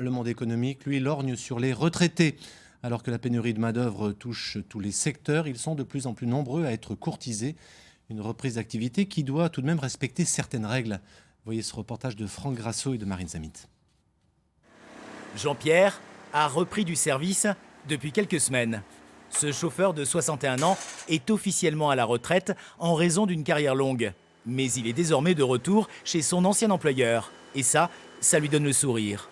Le Monde économique, lui, lorgne sur les retraités. Alors que la pénurie de main-d'œuvre touche tous les secteurs, ils sont de plus en plus nombreux à être courtisés. Une reprise d'activité qui doit tout de même respecter certaines règles. Voyez ce reportage de Franck Grasso et de Marine Zamit. Jean-Pierre a repris du service depuis quelques semaines. Ce chauffeur de 61 ans est officiellement à la retraite en raison d'une carrière longue. Mais il est désormais de retour chez son ancien employeur. Et ça lui donne le sourire.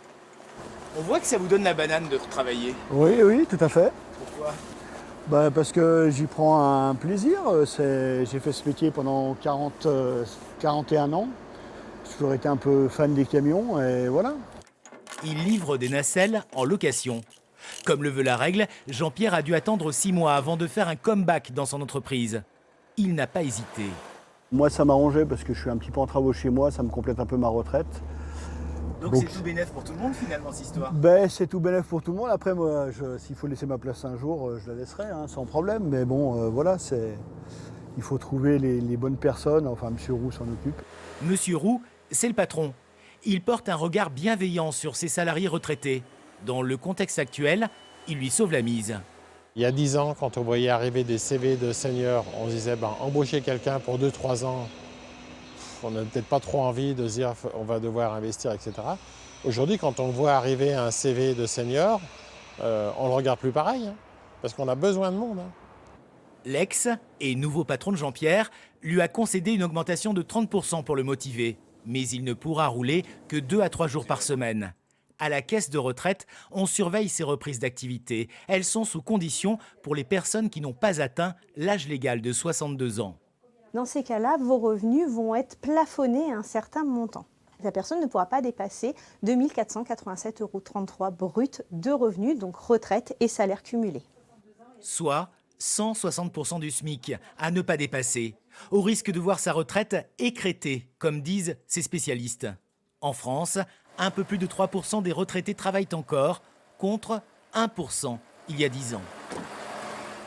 On voit que ça vous donne la banane de retravailler. Oui, tout à fait. Pourquoi ? Parce que j'y prends un plaisir. J'ai fait ce métier pendant 41 ans. J'ai toujours été un peu fan des camions et voilà. Il livre des nacelles en location. Comme le veut la règle, Jean-Pierre a dû attendre 6 mois avant de faire un comeback dans son entreprise. Il n'a pas hésité. Moi, ça m'arrangeait parce que je suis un petit peu en travaux chez moi, ça me complète un peu ma retraite. Donc c'est tout bénef pour tout le monde finalement cette histoire. C'est tout bénef pour tout le monde. Après, moi, s'il faut laisser ma place un jour, je la laisserai, sans problème. Mais bon, voilà, il faut trouver les bonnes personnes. Enfin, M. Roux s'en occupe. Monsieur Roux, c'est le patron. Il porte un regard bienveillant sur ses salariés retraités. Dans le contexte actuel, il lui sauve la mise. Il y a 10 ans, quand on voyait arriver des CV de seniors, on se disait embaucher quelqu'un pour 2-3 ans, on n'a peut-être pas trop envie de se dire on va devoir investir, etc. Aujourd'hui, quand on voit arriver un CV de senior, on ne le regarde plus pareil, parce qu'on a besoin de monde. L'ex et nouveau patron de Jean-Pierre lui a concédé une augmentation de 30% pour le motiver. Mais il ne pourra rouler que 2 à 3 jours par semaine. À la caisse de retraite, on surveille ses reprises d'activité. Elles sont sous condition pour les personnes qui n'ont pas atteint l'âge légal de 62 ans. Dans ces cas-là, vos revenus vont être plafonnés à un certain montant. La personne ne pourra pas dépasser 2 487,33 € brut de revenus, donc retraite et salaire cumulé. Soit 160% du SMIC à ne pas dépasser, au risque de voir sa retraite écrêtée, comme disent ces spécialistes. En France, un peu plus de 3% des retraités travaillent encore, contre 1% il y a 10 ans.